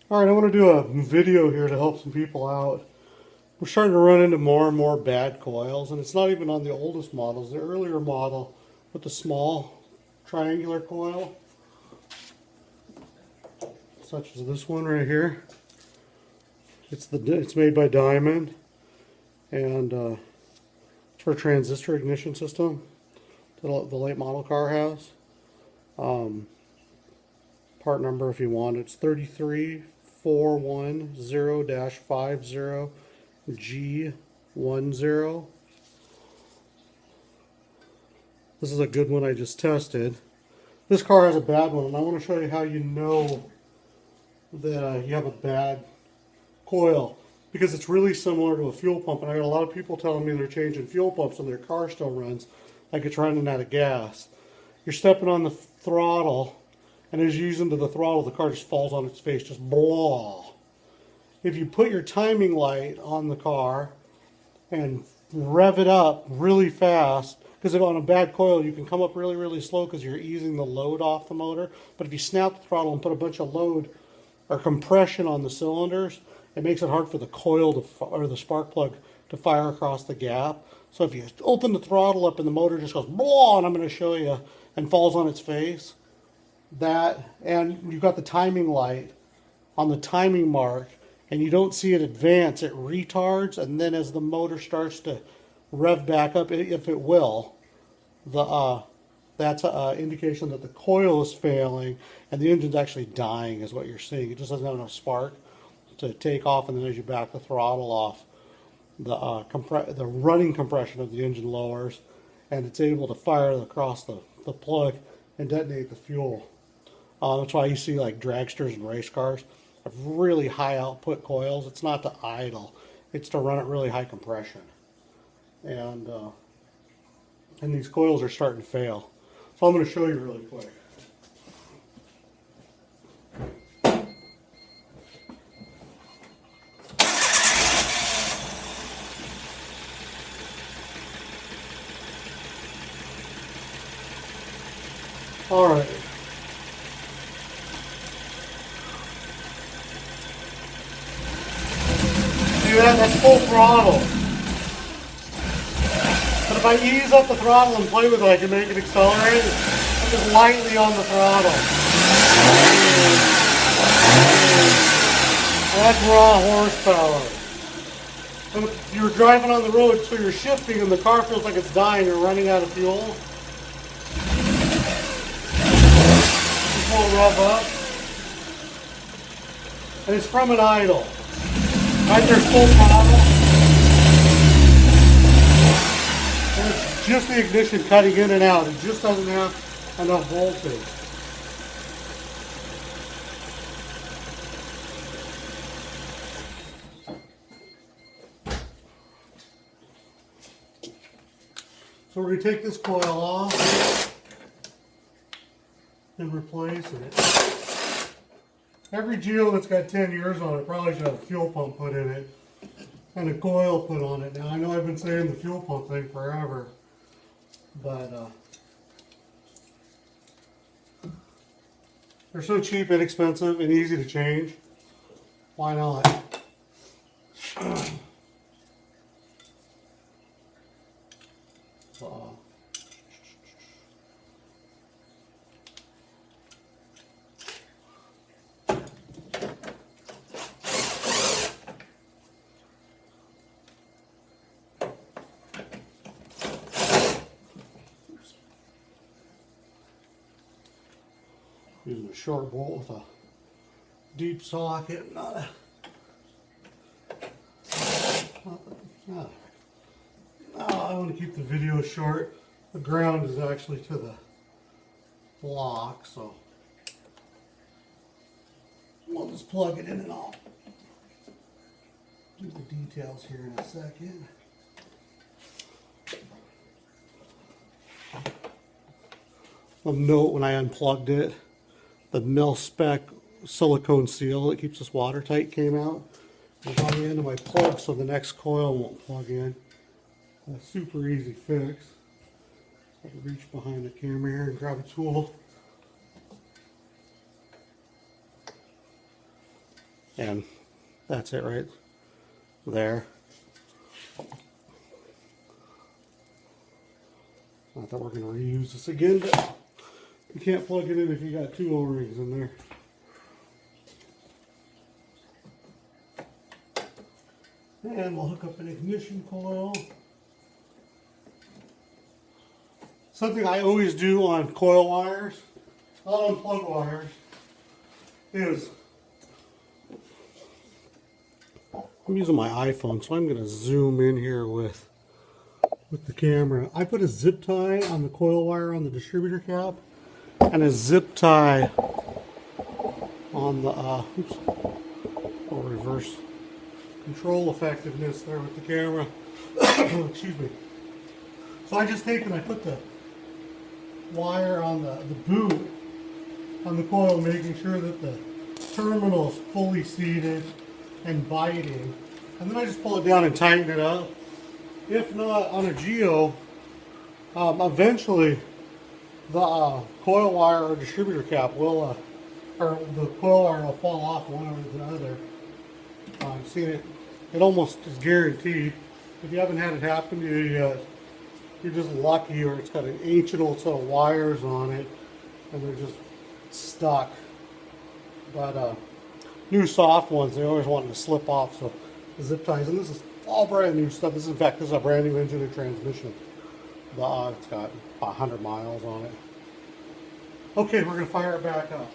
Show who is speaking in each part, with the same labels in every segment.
Speaker 1: Alright, I want to do a video here to help some people out. We're starting to run into more and more bad coils, and it's not even on the oldest models. The earlier model with the small triangular coil, such as this one right here. It's made by Diamond, and it's for a transistor ignition system that the late model car has. Part number, if you want, it's 33410-50G10. This is a good one I just tested. This car has a bad one, and I want to show you how you know that you have a bad coil, because it's really similar to a fuel pump. And I got a lot of people telling me they're changing fuel pumps and their car still runs like it's running out of gas. You're stepping on the throttle, and as you use into the throttle, the car just falls on its face, just blah. If you put your timing light on the car and rev it up really fast, because on a bad coil you can come up really, really slow because you're easing the load off the motor. But if you snap the throttle and put a bunch of load or compression on the cylinders, it makes it hard for the coil to, or the spark plug to fire across the gap. So if you open the throttle up and the motor just goes blah, and I'm going to show you, and falls on its face, that, and you've got the timing light on the timing mark and you don't see it advance, it retards, and then as the motor starts to rev back up, if it will, that's an indication that the coil is failing and the engine's actually dying, is what you're seeing. It just doesn't have enough spark to take off, and then as you back the throttle off, the running compression of the engine lowers, and it's able to fire across the plug and detonate the fuel. That's why you see like dragsters and race cars have really high output coils. It's not to idle, it's to run at really high compression. And these coils are starting to fail. So I'm going to show you really quick. All right. See that? That's full throttle. But if I ease up the throttle and play with it, I can make it accelerate. I'm just lightly on the throttle. That's raw horsepower. And if you're driving on the road, so you're shifting and the car feels like it's dying or running out of fuel, won't rev up, and it's from an idle. Right there's full throttle, and it's just the ignition cutting in and out. It just doesn't have enough voltage. So we're going to take this coil off and replace it. Every Geo that's got 10 years on it probably should have a fuel pump put in it and a coil put on it. Now I know I've been saying the fuel pump thing forever, but they're so cheap, inexpensive, and easy to change. Why not? Using a short bolt with a deep socket, I want to keep the video short. The ground is actually to the block, so we'll just plug it in and I'll do the details here in a second. I'll note when I unplugged it, the mil-spec silicone seal that keeps this watertight came out. It's on the end of my plug, so the next coil won't plug in. A super easy fix. I can reach behind the camera here and grab a tool. And that's it right there. Not that we're going to reuse this again, but you can't plug it in if you got 2 O-rings in there. And we'll hook up an ignition coil. Something I always do on coil wires, not on plug wires, is I'm using my iPhone, so I'm going to zoom in here with the camera. I put a zip tie on the coil wire on the distributor cap and a zip tie on the oops, I'll reverse control effectiveness there with the camera. Excuse me. So I just take and I put the wire on the boot on the coil, making sure that the terminal is fully seated and biting, and then I just pull it down and tighten it up. If not, on a Geo, eventually the coil wire or distributor cap will, or the coil wire will fall off one or the other. I've seen it. It almost is guaranteed. If you haven't had it happen to you yet, you're just lucky, or it's got an ancient old set of wires on it and they're just stuck. But new soft ones, they always want to slip off, so the zip ties, and this is all brand new stuff. This is, in fact, this is a brand new engine and transmission. It's got 100 miles on it. Okay, we're going to fire it back up.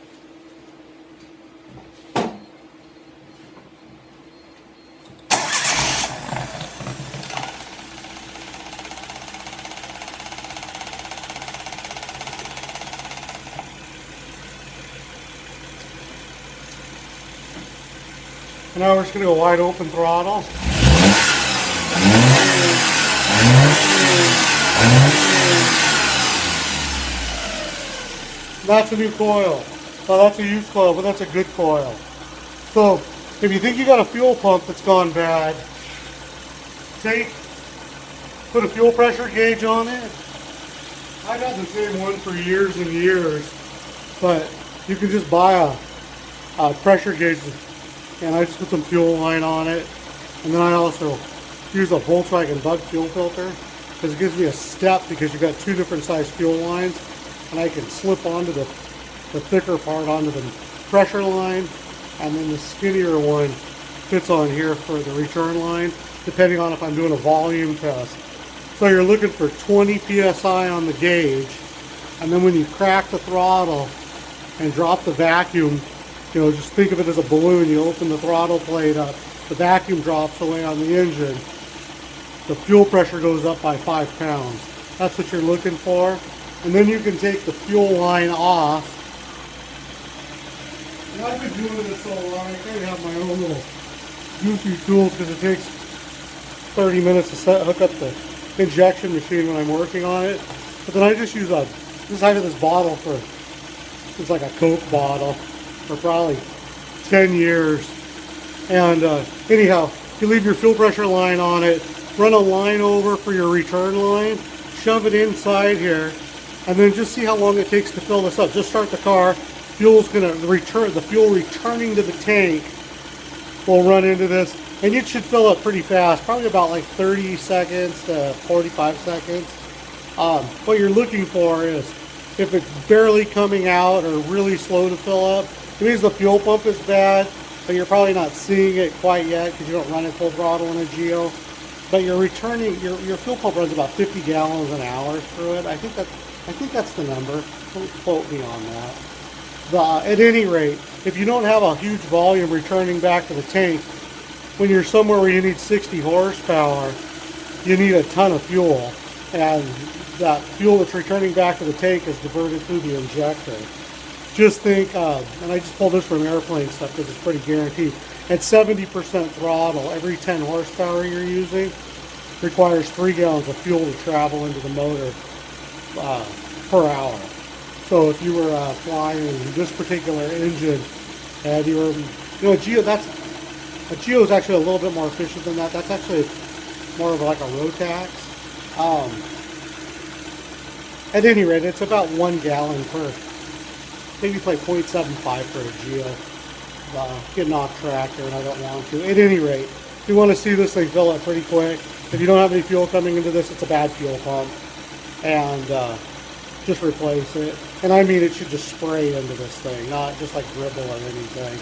Speaker 1: And now we're just going to go wide open throttle. That's a new coil. Oh, that's a used coil, but that's a good coil. So, if you think you got a fuel pump that's gone bad, put a fuel pressure gauge on it. I've had the same one for years and years, but you can just buy a pressure gauge, and I just put some fuel line on it. And then I also use a Volkswagen Bug fuel filter, because it gives me a step, because you've got 2 different size fuel lines, and I can slip onto the thicker part onto the pressure line, and then the skinnier one fits on here for the return line, depending on if I'm doing a volume test. So you're looking for 20 psi on the gauge, and then when you crack the throttle and drop the vacuum, you know, just think of it as a balloon. You open the throttle plate up, the vacuum drops away on the engine, the fuel pressure goes up by 5 pounds. That's what you're looking for. And then you can take the fuel line off. And I've been doing this so long, I kind of have my own little goofy tools, because it takes 30 minutes to hook up the injection machine when I'm working on it. But then I just use this out of this bottle for, it's like a Coke bottle, for probably 10 years. And anyhow, you leave your fuel pressure line on it, run a line over for your return line, shove it inside here, and then just see how long it takes to fill this up. Just start the car. Fuel's gonna return. The fuel returning to the tank will run into this, and it should fill up pretty fast, probably about like 30 seconds to 45 seconds. What you're looking for is, if it's barely coming out or really slow to fill up, it means the fuel pump is bad, but you're probably not seeing it quite yet because you don't run it full throttle in a Geo. But you're returning, your fuel pump runs about 50 gallons an hour through it. I think that's the number. Don't quote me on that. At any rate, if you don't have a huge volume returning back to the tank, when you're somewhere where you need 60 horsepower, you need a ton of fuel. And that fuel that's returning back to the tank is diverted through the injector. Just think, and I just pulled this from airplane stuff because it's pretty guaranteed. At 70% throttle, every 10 horsepower you're using requires 3 gallons of fuel to travel into the motor per hour. So if you were flying this particular engine and you were, a Geo is actually a little bit more efficient than that. That's actually more of like a Rotax. At any rate, it's about 1 gallon per, maybe like 0.75 for a Geo. getting off track here, and I don't want to. At any rate, if you want to see this thing fill up pretty quick, if you don't have any fuel coming into this, it's a bad fuel pump, and just replace it. And I mean, it should just spray into this thing, not just like dribble or anything.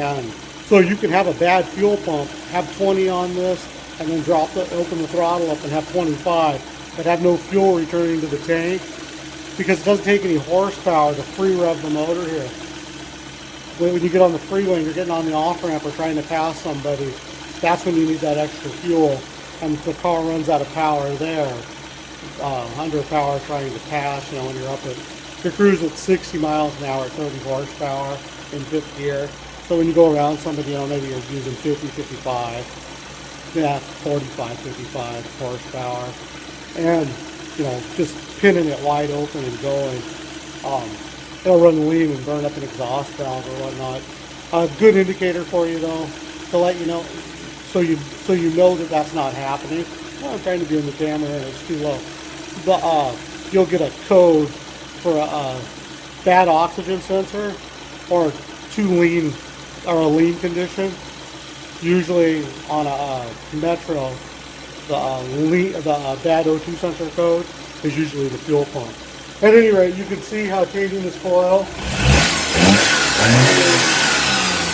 Speaker 1: And so you can have a bad fuel pump, have 20 on this, and then open the throttle up and have 25, but have no fuel returning to the tank, because it doesn't take any horsepower to free rev the motor here. When you get on the freeway and you're getting on the off-ramp or trying to pass somebody, that's when you need that extra fuel. And if the car runs out of power there, under power trying to pass, you know, when you're up at, your cruise at 60 miles an hour at 30 horsepower in fifth gear. So when you go around somebody, you know, maybe you're using 50, 55, yeah, 45, 55 horsepower. And, you know, just pinning it wide open and going. It'll run lean and burn up an exhaust valve or whatnot. A good indicator for you though, to let you know, so you know that that's not happening. Well, I'm trying to be in the camera and it's too low. But you'll get a code for a bad oxygen sensor or too lean or a lean condition. Usually on a Metro, the bad O2 sensor code is usually the fuel pump. At any rate, you can see how changing this coil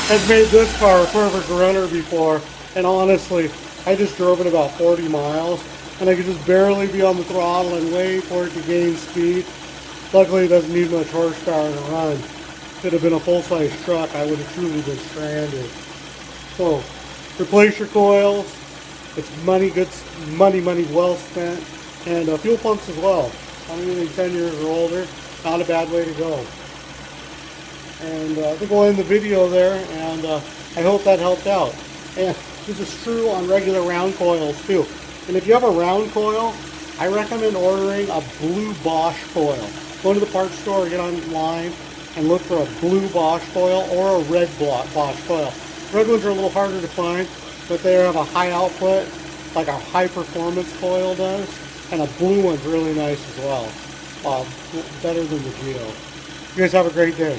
Speaker 1: has made this car a perfect runner before. And honestly, I just drove it about 40 miles and I could just barely be on the throttle and wait for it to gain speed. Luckily, it doesn't need much horsepower to run. If it had been a full-size truck, I would have truly been stranded. So, replace your coils. It's money well spent. And fuel pumps as well. I'm using 10 years or older. Not a bad way to go. And I think we'll end the video there, and I hope that helped out. And this is true on regular round coils too. And if you have a round coil, I recommend ordering a blue Bosch coil. Go to the parts store or get online and look for a blue Bosch coil or a red Bosch coil. Red ones are a little harder to find, but they have a high output, like a high performance coil does. And a blue one's really nice as well. Better than the Geo. You guys have a great day.